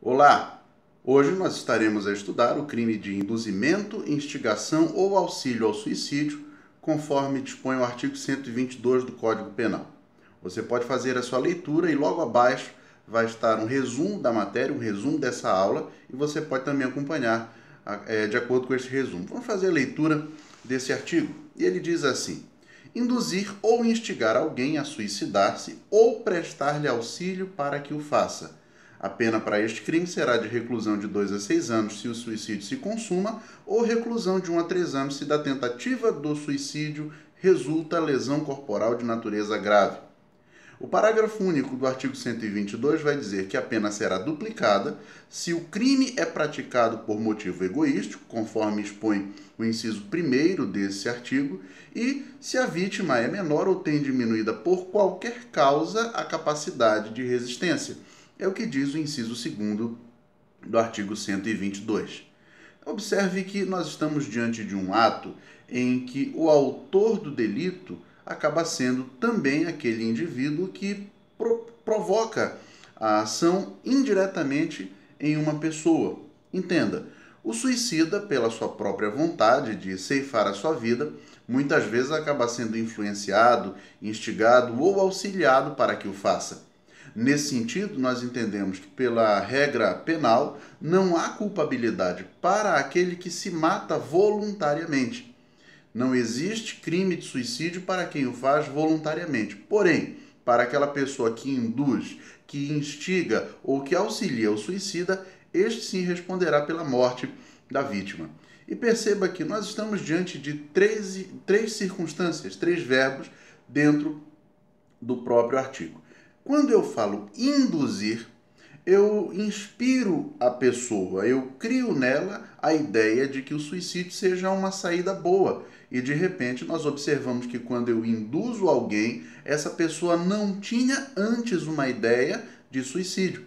Olá! Hoje nós estaremos a estudar o crime de induzimento, instigação ou auxílio ao suicídio, conforme dispõe o artigo 122 do Código Penal. Você pode fazer a sua leitura e logo abaixo vai estar um resumo da matéria, um resumo dessa aula, e você pode também acompanhar de acordo com este resumo. Vamos fazer a leitura desse artigo. E ele diz assim: induzir ou instigar alguém a suicidar-se ou prestar-lhe auxílio para que o faça. A pena para este crime será de reclusão de 2 a 6 anos se o suicídio se consuma, ou reclusão de 1 a 3 anos se da tentativa do suicídio resulta lesão corporal de natureza grave. O parágrafo único do artigo 122 vai dizer que a pena será duplicada se o crime é praticado por motivo egoístico, conforme expõe o inciso 1º desse artigo, e se a vítima é menor ou tem diminuída por qualquer causa a capacidade de resistência. É o que diz o inciso 2º do artigo 122. Observe que nós estamos diante de um ato em que o autor do delito acaba sendo também aquele indivíduo que provoca a ação indiretamente em uma pessoa. Entenda, o suicida, pela sua própria vontade de ceifar a sua vida, muitas vezes acaba sendo influenciado, instigado ou auxiliado para que o faça. Nesse sentido, nós entendemos que, pela regra penal, não há culpabilidade para aquele que se mata voluntariamente. Não existe crime de suicídio para quem o faz voluntariamente. Porém, para aquela pessoa que induz, que instiga ou que auxilia o suicida, este sim responderá pela morte da vítima. E perceba que nós estamos diante de três circunstâncias, três verbos dentro do próprio artigo. Quando eu falo induzir, eu inspiro a pessoa, eu crio nela a ideia de que o suicídio seja uma saída boa. E de repente nós observamos que quando eu induzo alguém, essa pessoa não tinha antes uma ideia de suicídio.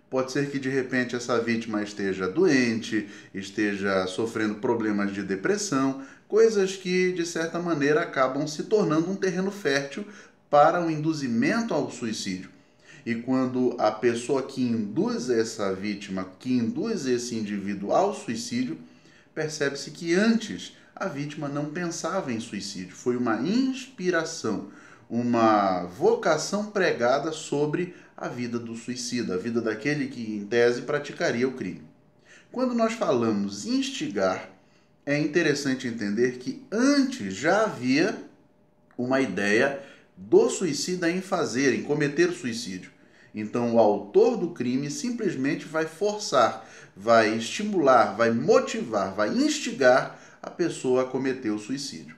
Pode ser que de repente essa vítima esteja doente, esteja sofrendo problemas de depressão, coisas que de certa maneira acabam se tornando um terreno fértil para o induzimento ao suicídio. E quando a pessoa que induz essa vítima, que induz esse indivíduo ao suicídio, percebe-se que antes a vítima não pensava em suicídio. Foi uma inspiração, uma vocação pregada sobre a vida do suicida, a vida daquele que, em tese, praticaria o crime. Quando nós falamos instigar, é interessante entender que antes já havia uma ideia do suicida em fazer, em cometer o suicídio. Então, o autor do crime simplesmente vai forçar, vai estimular, vai motivar, vai instigar a pessoa a cometer o suicídio.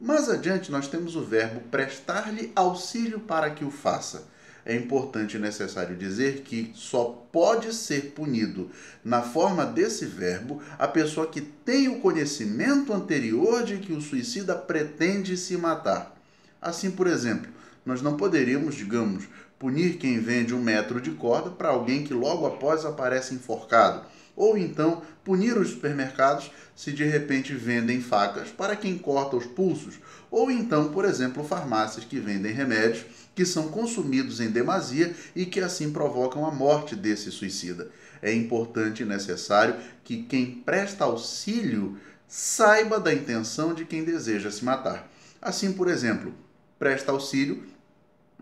Mais adiante, nós temos o verbo prestar-lhe auxílio para que o faça. É importante e necessário dizer que só pode ser punido na forma desse verbo a pessoa que tem o conhecimento anterior de que o suicida pretende se matar. Assim, por exemplo, nós não poderíamos, digamos, punir quem vende 1 metro de corda para alguém que logo após aparece enforcado. Ou então punir os supermercados se de repente vendem facas para quem corta os pulsos. Ou então, por exemplo, farmácias que vendem remédios que são consumidos em demasia e que assim provocam a morte desse suicida. É importante e necessário que quem presta auxílio saiba da intenção de quem deseja se matar. Assim, por exemplo, presta auxílio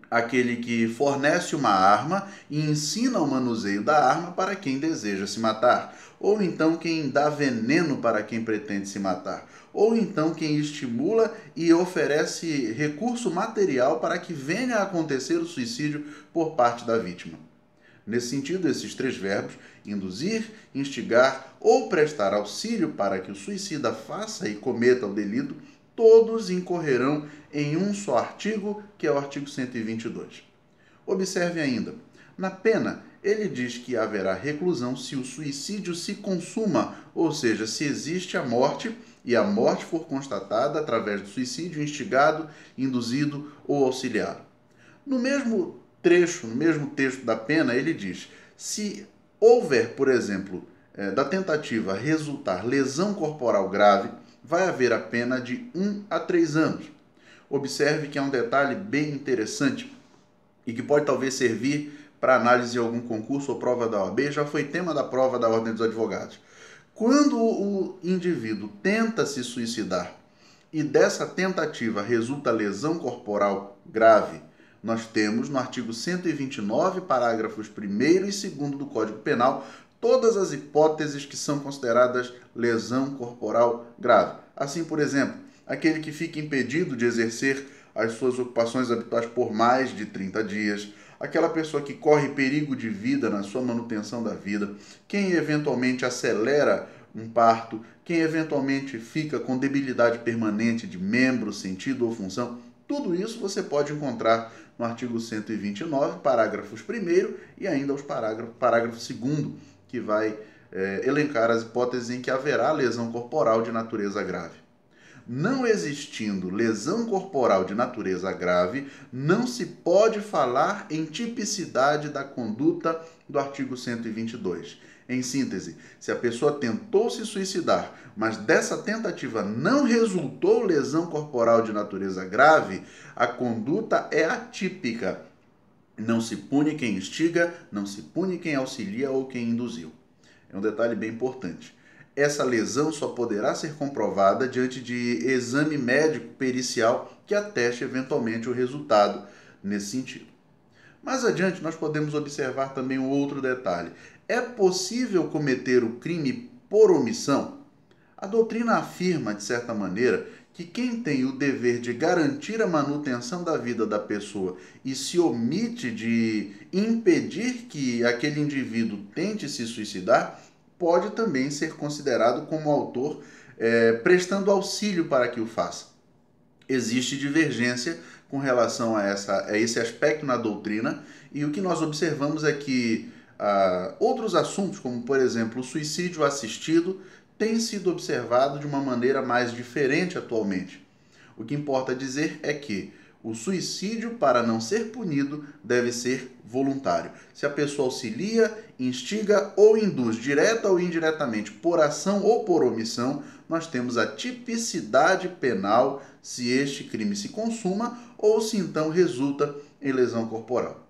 aquele que fornece uma arma e ensina o manuseio da arma para quem deseja se matar, ou então quem dá veneno para quem pretende se matar, ou então quem estimula e oferece recurso material para que venha a acontecer o suicídio por parte da vítima. Nesse sentido, esses três verbos, induzir, instigar ou prestar auxílio para que o suicida faça e cometa o delito, todos incorrerão em um só artigo, que é o artigo 122. Observe ainda, na pena, ele diz que haverá reclusão se o suicídio se consuma, ou seja, se existe a morte e a morte for constatada através do suicídio instigado, induzido ou auxiliado. No mesmo trecho, no mesmo texto da pena, ele diz, se houver, por exemplo, da tentativa resultar lesão corporal grave, vai haver a pena de 1 a 3 anos. Observe que é um detalhe bem interessante e que pode talvez servir para análise em algum concurso ou prova da OAB, já foi tema da prova da Ordem dos Advogados. Quando o indivíduo tenta se suicidar e dessa tentativa resulta lesão corporal grave, nós temos no artigo 129, parágrafos 1º e 2º do Código Penal, todas as hipóteses que são consideradas lesão corporal grave. Assim, por exemplo, aquele que fica impedido de exercer as suas ocupações habituais por mais de 30 dias, aquela pessoa que corre perigo de vida na sua manutenção da vida, quem eventualmente acelera um parto, quem eventualmente fica com debilidade permanente de membro, sentido ou função, tudo isso você pode encontrar no artigo 129, parágrafos 1º e ainda os parágrafo 2º, que vai elencar as hipóteses em que haverá lesão corporal de natureza grave. Não existindo lesão corporal de natureza grave, não se pode falar em tipicidade da conduta do artigo 122. Em síntese, se a pessoa tentou se suicidar, mas dessa tentativa não resultou lesão corporal de natureza grave, a conduta é atípica. Não se pune quem instiga, não se pune quem auxilia ou quem induziu. É um detalhe bem importante. Essa lesão só poderá ser comprovada diante de exame médico pericial que ateste eventualmente o resultado nesse sentido. Mais adiante, nós podemos observar também um outro detalhe. É possível cometer o crime por omissão? A doutrina afirma, de certa maneira, que quem tem o dever de garantir a manutenção da vida da pessoa e se omite de impedir que aquele indivíduo tente se suicidar, pode também ser considerado como autor prestando auxílio para que o faça. Existe divergência com relação a esse aspecto na doutrina, e o que nós observamos é que outros assuntos, como por exemplo o suicídio assistido, tem sido observado de uma maneira mais diferente atualmente. O que importa dizer é que o suicídio, para não ser punido, deve ser voluntário. Se a pessoa auxilia, instiga ou induz, direta ou indiretamente, por ação ou por omissão, nós temos a tipicidade penal se este crime se consuma ou se então resulta em lesão corporal.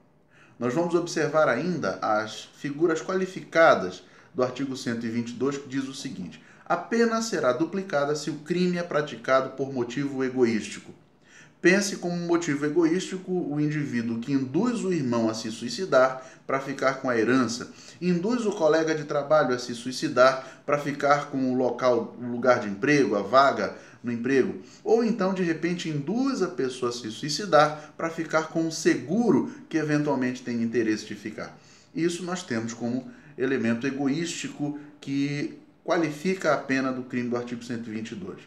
Nós vamos observar ainda as figuras qualificadas do artigo 122, que diz o seguinte: a pena será duplicada se o crime é praticado por motivo egoístico. Pense como um motivo egoístico o indivíduo que induz o irmão a se suicidar para ficar com a herança, induz o colega de trabalho a se suicidar para ficar com o lugar de emprego, a vaga no emprego, ou então de repente induz a pessoa a se suicidar para ficar com um seguro que eventualmente tem interesse de ficar. Isso nós temos como elemento egoístico que qualifica a pena do crime do artigo 122.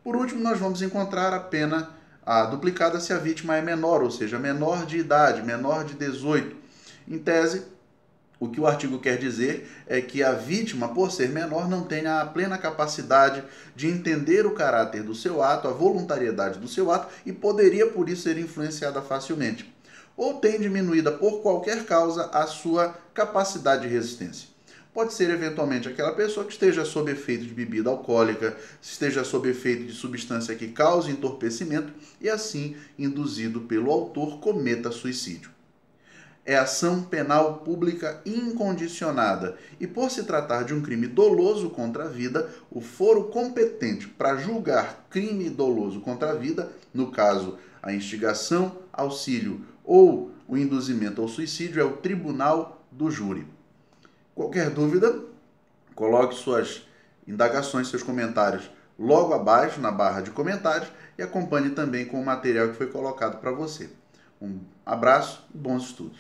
Por último, nós vamos encontrar a pena duplicada se a vítima é menor, ou seja, menor de idade, menor de 18. Em tese, o que o artigo quer dizer é que a vítima, por ser menor, não tenha a plena capacidade de entender o caráter do seu ato, a voluntariedade do seu ato, e poderia, por isso, ser influenciada facilmente. Ou tem diminuída, por qualquer causa, a sua capacidade de resistência. Pode ser, eventualmente, aquela pessoa que esteja sob efeito de bebida alcoólica, esteja sob efeito de substância que cause entorpecimento e, assim, induzido pelo autor, cometa suicídio. É ação penal pública incondicionada e, por se tratar de um crime doloso contra a vida, o foro competente para julgar crime doloso contra a vida, no caso, a instigação, auxílio ou o induzimento ao suicídio, é o tribunal do júri. Qualquer dúvida, coloque suas indagações, seus comentários logo abaixo na barra de comentários e acompanhe também com o material que foi colocado para você. Um abraço e bons estudos.